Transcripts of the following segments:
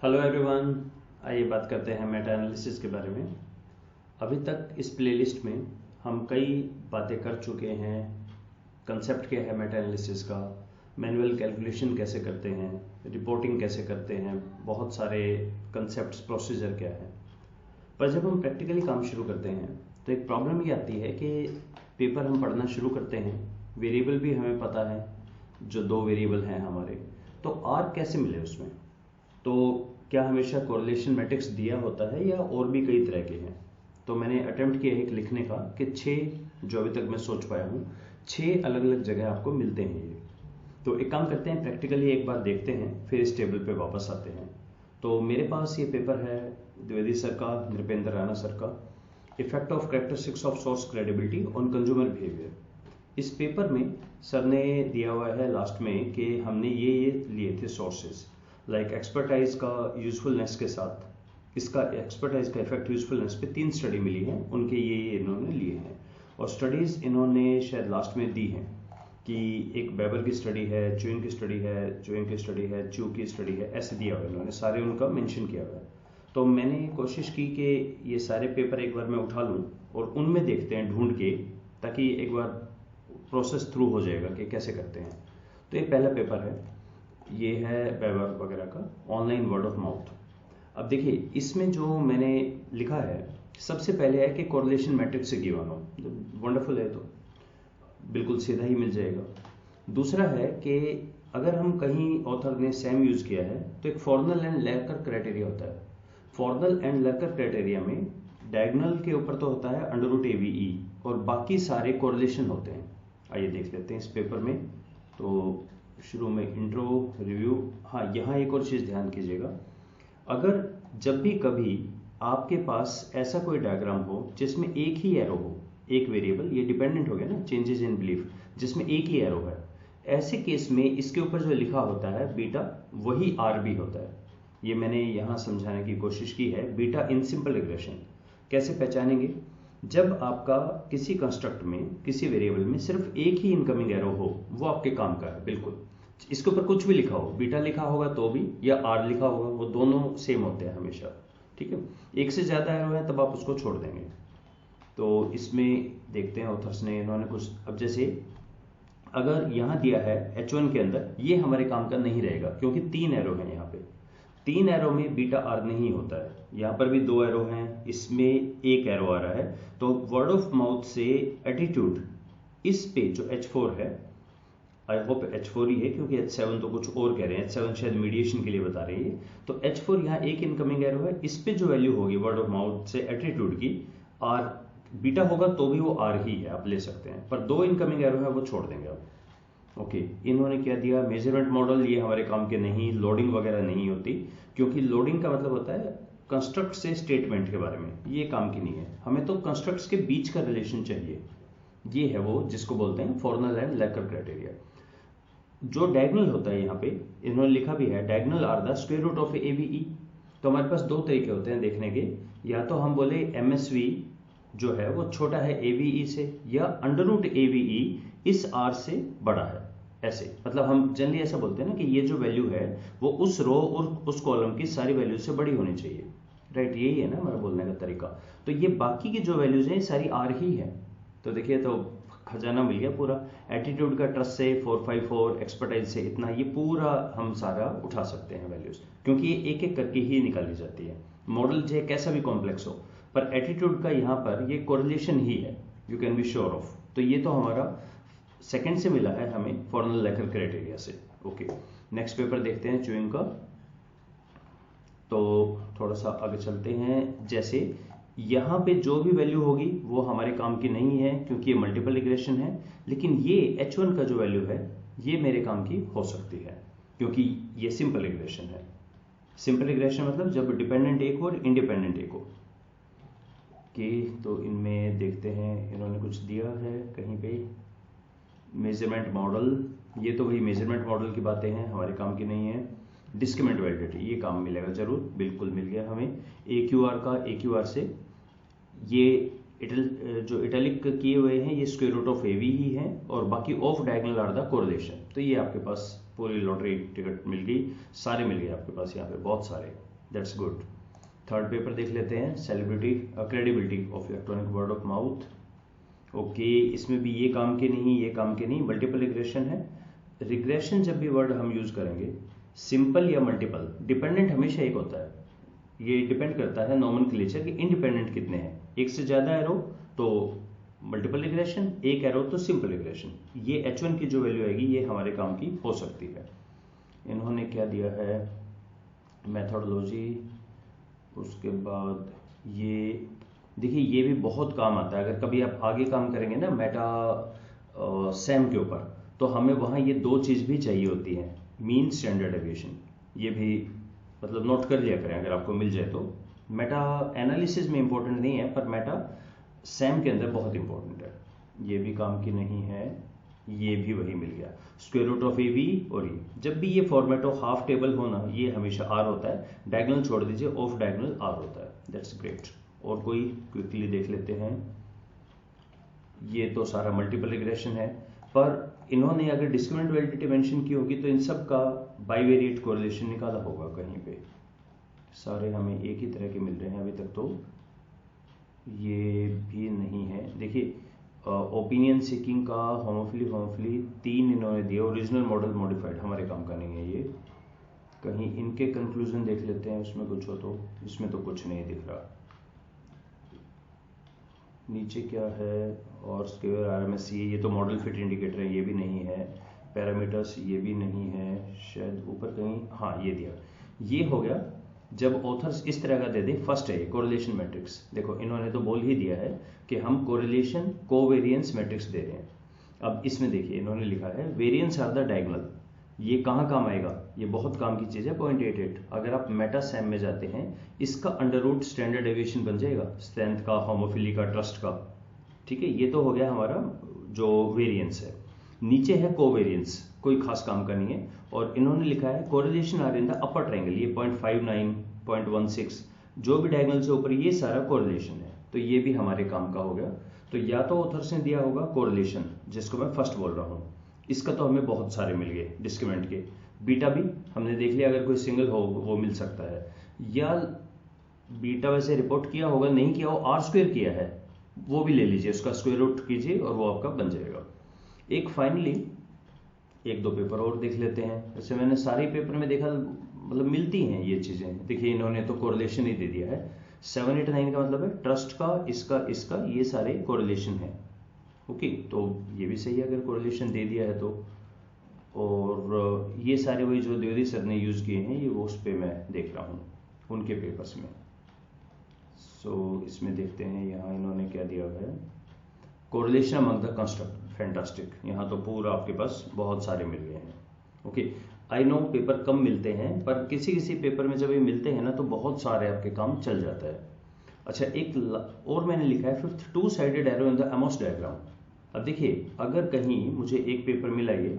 Hello everyone. आइए बात करते हैं मेटा एनालिसिस के बारे में। अभी तक इस प्लेलिस्ट में हम कई बातें कर चुके हैं। कंसेप्ट क्या है मेटा एनालिसिस का, मैनुअल कैलकुलेशन कैसे करते हैं, रिपोर्टिंग कैसे करते हैं, बहुत सारे कंसेप्ट्स, प्रोसीजर क्या है। पर जब हम प्रैक्टिकली काम शुरू करते हैं तो एक प्रॉब्लम ये आती है कि पेपर हम पढ़ना शुरू करते हैं, वेरिएबल भी हमें पता है, जो दो वेरिएबल हैं हमारे, तो आर कैसे मिले उसमें। तो क्या हमेशा कोरिलेशन मैट्रिक्स दिया होता है या और भी कई तरह के हैं। तो मैंने अटेम्प्ट किया एक लिखने का कि 6 जो अभी तक मैं सोच पाया हूँ, 6 अलग अलग जगह आपको मिलते हैं ये। तो एक काम करते हैं, प्रैक्टिकली एक बार देखते हैं, फिर इस टेबल पे वापस आते हैं। तो मेरे पास ये पेपर है द्विवेदी सर का, नृपेंद्र राणा सर का, effect of characteristics of source credibility on consumer behaviour. इस पेपर में सर ने दिया हुआ है लास्ट में कि हमने ये लिए थे सोर्सेज, लाइक एक्सपर्टाइज का यूजफुलनेस के साथ इसका एक्सपर्टाइज का इफेक्ट यूजफुलनेस पे 3 स्टडी मिली है, उनके ये इन्होंने लिए हैं। और स्टडीज इन्होंने शायद लास्ट में दी हैं कि एक बेबर की स्टडी है, च्यूइंग की स्टडी है, च्यूइंग की स्टडी है, च्यू की स्टडी है, ऐसे दिया हुआ इन्होंने, सारे उनका मेंशन किया हुआ है। तो मैंने कोशिश की कि ये सारे पेपर एक बार मैं उठा लूँ और उनमें देखते हैं ढूंढ के, ताकि एक बार प्रोसेस थ्रू हो जाएगा कि कैसे करते हैं। तो ये पहला पेपर है, ये है वेबर वगैरह का ऑनलाइन वर्ड ऑफ माउथ। अब देखिए इसमें जो मैंने लिखा है, सबसे पहले है कि कोरिलेशन मैट्रिक्स से गिवन हो, वंडरफुल है, तो बिल्कुल सीधा ही मिल जाएगा। दूसरा है कि अगर हम कहीं ऑथर ने सेम यूज किया है तो एक फॉर्नल एंड लर्कर क्राइटेरिया होता है। फॉर्नल एंड लर्कर क्राइटेरिया में डायगोनल के ऊपर तो होता है अंडर रूट AVE और बाकी सारे कोरिलेशन होते हैं। आइए देख लेते हैं इस पेपर में। तो शुरू में इंट्रो रिव्यू, हाँ यहाँ एक और चीज़ ध्यान कीजिएगा, अगर जब भी कभी आपके पास ऐसा कोई डायग्राम हो जिसमें एक ही एरो हो, एक वेरिएबल, ये डिपेंडेंट हो गया ना, चेंजेस इन बिलीफ, जिसमें एक ही एरो है, ऐसे केस में इसके ऊपर जो लिखा होता है बीटा, वही आर भी होता है। ये मैंने यहाँ समझाने की कोशिश की है। बीटा इन सिंपल रिग्रेशन कैसे पहचानेंगे, जब आपका किसी कंस्ट्रक्ट में, किसी वेरिएबल में सिर्फ एक ही इनकमिंग एरो हो, वो आपके काम का है बिल्कुल। इसके ऊपर कुछ भी लिखा हो, बीटा लिखा होगा तो भी या आर लिखा होगा, वो दोनों सेम होते हैं हमेशा, ठीक है। एक से ज्यादा एरो है तब आप उसको छोड़ देंगे। तो इसमें देखते हैं ऑथर्स ने, इन्होंने कुछ, अब जैसे अगर यहाँ दिया है H1 के अंदर, ये हमारे काम का नहीं रहेगा क्योंकि 3 एरो हैं यहाँ पे। 3 एरो में बीटा आर नहीं होता है। यहाँ पर भी 2 एरो हैं, इसमें एक एरो आ रहा है। तो वर्ड ऑफ माउथ से एटीट्यूड, इस पे जो H4 है, आई होप H4 ही है क्योंकि H7 तो कुछ और कह रहे हैं, H7 शायद मीडिएशन के लिए बता रही है। तो H4 यहाँ एक इनकमिंग एरो है, इस पे जो वैल्यू होगी वर्ड ऑफ माउथ से एटीट्यूड की, आर, बीटा होगा तो भी वो आर ही है, आप ले सकते हैं, पर 2 इनकमिंग एरो है वो छोड़ देंगे आप। ओके, इन्होंने क्या दिया, मेजरमेंट मॉडल, ये हमारे काम के नहीं, लोडिंग वगैरह नहीं होती, क्योंकि लोडिंग का मतलब होता है कंस्ट्रक्ट से स्टेटमेंट के बारे में, ये काम की नहीं है। हमें तो कंस्ट्रक्ट्स के बीच का रिलेशन चाहिए, ये है वो जिसको बोलते हैं फॉर्नल एंड लर्कर क्राइटेरिया। जो डायगोनल होता है, यहाँ पे इन्होंने लिखा भी है, diagonal are the square root of AVE। तो हमारे पास 2 तरीके होते हैं देखने के, या तो हम बोले MSV जो है वो छोटा है AVE से, या अंडर रूट AVE इस R से बड़ा है, ऐसे। मतलब हम जनरली ऐसा बोलते हैं ना कि ये जो वैल्यू है वो उस रो और उस कॉलम की सारी वैल्यू से बड़ी होनी चाहिए, राइट, यही है ना हमारा बोलने का तरीका। तो ये बाकी की जो वैल्यूज हैं सारी R ही है। तो देखिए, तो खजाना मिल गया पूरा। एटीट्यूड का ट्रस्ट से 454, एक्सपर्टाइज से इतना, ये पूरा हम सारा उठा सकते हैं वैल्यूज, क्योंकि ये एक एक करके ही निकाली जाती है। मॉडल चाहे कैसा भी कॉम्प्लेक्स हो, पर एटीट्यूड का यहाँ पर ये कोरिलेशन ही है, you can be sure of. तो ये तो हमारा सेकंड से मिला है हमें, फॉर्नल लर्कर क्राइटेरिया से। ओके, नेक्स्ट पेपर देखते हैं च्यूइंग का। तो थोड़ा सा आगे चलते हैं। जैसे यहाँ पे जो भी वैल्यू होगी वो हमारे काम की नहीं है क्योंकि ये मल्टीपल रिग्रेशन है, लेकिन ये H1 का जो वैल्यू है ये मेरे काम की हो सकती है क्योंकि ये सिंपल रिग्रेशन है। सिंपल रिग्रेशन मतलब जब डिपेंडेंट एक हो और इंडिपेंडेंट एक हो। ओके, तो इनमें देखते हैं, इन्होंने कुछ दिया है कहीं पे, मेजरमेंट मॉडल, ये तो वही मेजरमेंट मॉडल की बातें हैं, हमारे काम की नहीं है। डिस्क्रिमिनेंट वैलिडिटी, ये काम मिलेगा जरूर, बिल्कुल मिल गया हमें। AQR का, AQR से ये जो इटैलिक किए हुए हैं ये स्क्वायर रूट ऑफ AV ही है, और बाकी off diagonal are the correlation. तो ये आपके पास पूरी लॉटरी टिकट मिल गई, सारे मिल गए आपके पास यहाँ पे, बहुत सारे, दैट्स गुड। थर्ड पेपर देख लेते हैं, celebrity credibility of electronic word of mouth. Okay, इसमें भी ये काम के नहीं, ये काम के नहीं, मल्टीपल रिग्रेशन है। रिग्रेशन जब भी वर्ड हम यूज करेंगे, सिंपल या मल्टीपल, डिपेंडेंट हमेशा एक होता है, ये डिपेंड करता है नोमेनक्लेचर कि इंडिपेंडेंट कितने हैं। एक से ज्यादा एरो तो मल्टीपल रिग्रेशन, एक एरो तो सिंपल रिग्रेशन। ये H1 की जो वैल्यू आएगी ये हमारे काम की हो सकती है। इन्होंने क्या दिया है, मेथोडोलॉजी, उसके बाद ये देखिए, ये भी बहुत काम आता है। अगर कभी आप आगे काम करेंगे ना मेटा सैम के ऊपर, तो हमें वहाँ ये दो चीज़ भी चाहिए होती हैं, मीन स्टैंडर्ड डेविएशन। ये भी मतलब नोट कर लिया करें अगर आपको मिल जाए तो। मेटा एनालिसिस में इंपॉर्टेंट नहीं है, पर मेटा सैम के अंदर बहुत इंपॉर्टेंट है। ये भी काम की नहीं है, ये भी वही मिल गया, square root of A B. और ये जब भी ये फॉर्मेट ऑफ हाफ टेबल होना, ये हमेशा आर होता है, डायगोनल छोड़ दीजिए, ऑफ डायगोनल आर होता है। That's great. और कोई क्विकली देख लेते हैं, ये तो सारा मल्टीपल रिग्रेशन है, पर इन्होंने अगर डिस्क्रिमिनेंट वैलिडिटी मेंशन की होगी तो इन सब का बाइवेरिएट कोरिलेशन निकाला होगा कहीं पे। सारे हमें एक ही तरह के मिल रहे हैं अभी तक, तो ये भी नहीं है। देखिए ओपिनियन सीकिंग का होमोफिली 3 इन्होंने दिया, ओरिजिनल मॉडल मॉडिफाइड हमारे काम का नहीं है ये। कहीं इनके कंक्लूजन देख लेते हैं, उसमें कुछ हो तो। इसमें तो कुछ नहीं दिख रहा। नीचे क्या है, और स्क्वायर RMSE, ये तो मॉडल फिट इंडिकेटर है, ये भी नहीं है। पैरामीटर्स, ये भी नहीं है। शायद ऊपर कहीं, हाँ ये दिया। ये हो गया जब ऑथर्स इस तरह का दे दे। फर्स्ट है कोरिलेशन मैट्रिक्स। देखो इन्होंने तो बोल ही दिया है कि हम कोरिलेशन कोवेरियंस मैट्रिक्स दे रहे हैं। अब इसमें देखिए इन्होंने लिखा है वेरिएंस आर द डायगोनल। ये कहाँ काम आएगा, ये बहुत काम की चीज़ है, 0.88। अगर आप मेटा सैम में जाते हैं, इसका अंडर रूट स्टैंडर्ड डेविएशन बन जाएगा, स्ट्रेंथ का, होमोफिली का, ट्रस्ट का। ठीक है, ये तो हो गया हमारा जो वेरिएंस है। नीचे है कोवेरियंस, कोई खास काम का नहीं है। और इन्होंने लिखा है correlation are in the upper triangle, ये 0.59, 0.16, जो भी डायगोनल से ऊपर, ये सारा कोरिलेशन है। तो ये भी हमारे काम का हो गया। तो या तो ऑथर्स ने दिया होगा कोरिलेशन, जिसको मैं फर्स्ट बोल रहा हूँ, इसका तो हमें बहुत सारे मिल गए डिस्क्रिमिनेंट के। बीटा भी हमने देख लिया, अगर कोई सिंगल हो वो मिल सकता है। या बीटा वैसे रिपोर्ट किया होगा, नहीं किया हो, आर स्क्वायर किया है, वो भी ले लीजिए, उसका स्क्वायर रूट कीजिए और वो आपका बन जाएगा। एक फाइनली 1-2 पेपर और देख लेते हैं। वैसे मैंने सारे पेपर में देखा, मतलब मिलती हैं ये चीज़ें। देखिए इन्होंने तो कोरिलेशन ही दे दिया है। 7, 8, 9 का मतलब है ट्रस्ट का, इसका ये सारे कोरिलेशन है। ओके, तो ये भी सही है अगर कोरिलेशन दे दिया है तो। और ये सारे वही जो द्विवेदी सर ने यूज़ किए हैं, ये वो उस पर मैं देख रहा हूँ उनके पेपर्स में। सो इसमें देखते हैं, यहाँ इन्होंने क्या दिया हुआ है, correlation among the construct, fantastic. यहाँ तो पूरा आपके पास बहुत सारे मिल गए हैं। ओके, आई नो पेपर कम मिलते हैं, पर किसी किसी पेपर में जब ये मिलते हैं ना, तो बहुत सारे आपके काम चल जाता है। अच्छा, एक और मैंने लिखा है, 5th, 2 sided arrow in the Amos diagram. अब देखिए, अगर कहीं मुझे एक पेपर मिला ये,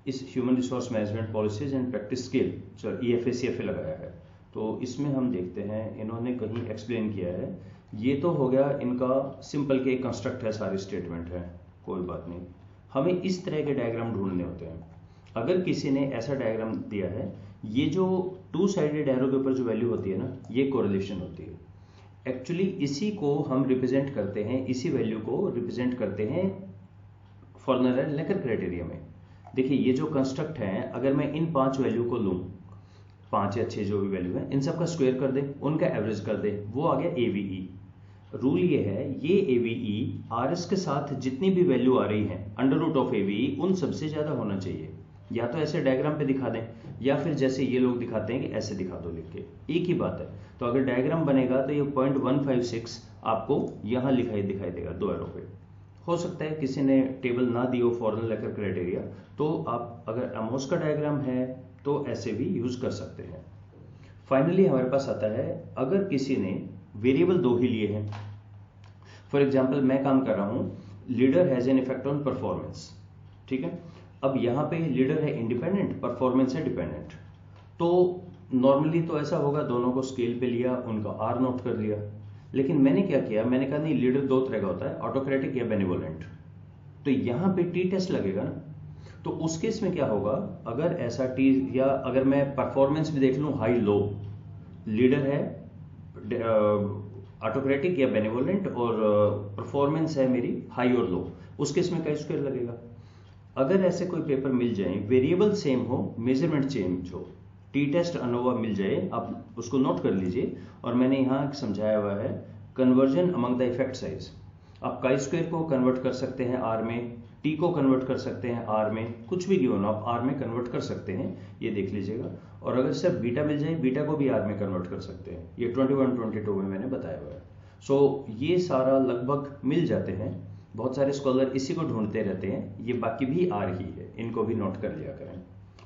इस human resource management policies and practice skill, जो EFA CFA लगाया है, तो इसमें हम देखते हैं इन्होंने कहीं एक्सप्लेन किया है। ये तो हो गया इनका सिंपल के कंस्ट्रक्ट है, सारे स्टेटमेंट है, कोई बात नहीं। हमें इस तरह के डायग्राम ढूंढने होते हैं। अगर किसी ने ऐसा डायग्राम दिया है, ये जो 2 साइडेड एरो के ऊपर जो वैल्यू होती है ना, ये कोरिलेशन होती है। एक्चुअली इसी को हम रिप्रेजेंट करते हैं, इसी वैल्यू को रिप्रेजेंट करते हैं फॉर्नर एंड लेकर क्राइटेरिया में। देखिए ये जो कंस्ट्रक्ट है, अगर मैं इन 5 वैल्यू को लूँ, 5 या 6 जो भी वैल्यू है, इन सब का स्क्वायर कर दे, उनका एवरेज कर दे, वो आ गया AVE। रूल ये है, ये AVE RS के साथ जितनी भी वैल्यू आ रही है अंडर रूट ऑफ AVE, उन सबसे ज्यादा होना चाहिए। या तो ऐसे डायग्राम पे दिखा दें, या फिर जैसे ये लोग दिखाते हैं कि ऐसे दिखा दो लिख के, एक ही बात है। तो अगर डायग्राम बनेगा तो ये 0.156 आपको यहाँ दिखाई देगा 2 एरो पे। हो सकता है किसी ने टेबल ना दी हो फॉर्नर लेकर क्राइटेरिया, तो आप अगर एमोस का डायग्राम है तो ऐसे भी यूज कर सकते हैं। फाइनली हमारे पास आता है, अगर किसी ने वेरिएबल 2 ही लिए हैं, फॉर एग्जाम्पल मैं काम कर रहा हूं, leader has an effect on performance, ठीक है। अब यहाँ पे लीडर है इंडिपेंडेंट, परफॉर्मेंस है डिपेंडेंट। तो नॉर्मली तो ऐसा होगा, दोनों को स्केल पे लिया, उनका आर नोट कर लिया। लेकिन मैंने क्या किया, मैंने कहा नहीं, लीडर 2 तरह का होता है, ऑटोक्रेटिक या बेनिवोलेंट। तो यहाँ पे टी टेस्ट लगेगा ना, तो उस केस में क्या होगा, अगर ऐसा टी या अगर मैं परफॉर्मेंस भी देख लूँ हाई लो, लीडर है ऑटोक्रेटिक या बेनेवोलेंट और परफॉर्मेंस है मेरी हाई और लो, उस केस में chi स्क्वायर लगेगा। अगर ऐसे कोई पेपर मिल जाए, वेरिएबल सेम हो, मेजरमेंट चेंज हो, टी टेस्ट अनोवा मिल जाए, आप उसको नोट कर लीजिए। और मैंने यहाँ समझाया हुआ है conversion among the effect size. आप chi स्क्वायर को कन्वर्ट कर सकते हैं आर में, टी को कन्वर्ट कर सकते हैं आर में, कुछ भी गिवन आप आर में कन्वर्ट कर सकते हैं, ये देख लीजिएगा। और अगर सिर्फ बीटा मिल जाए, बीटा को भी आर में कन्वर्ट कर सकते हैं, ये 21-22 में मैंने बताया हुआ है। सो ये सारा लगभग मिल जाते हैं। बहुत सारे स्कॉलर इसी को ढूंढते रहते हैं, ये बाकी भी आर ही है, इनको भी नोट कर लिया करें।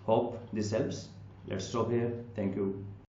Hope this helps. Let's stop here. Thank you.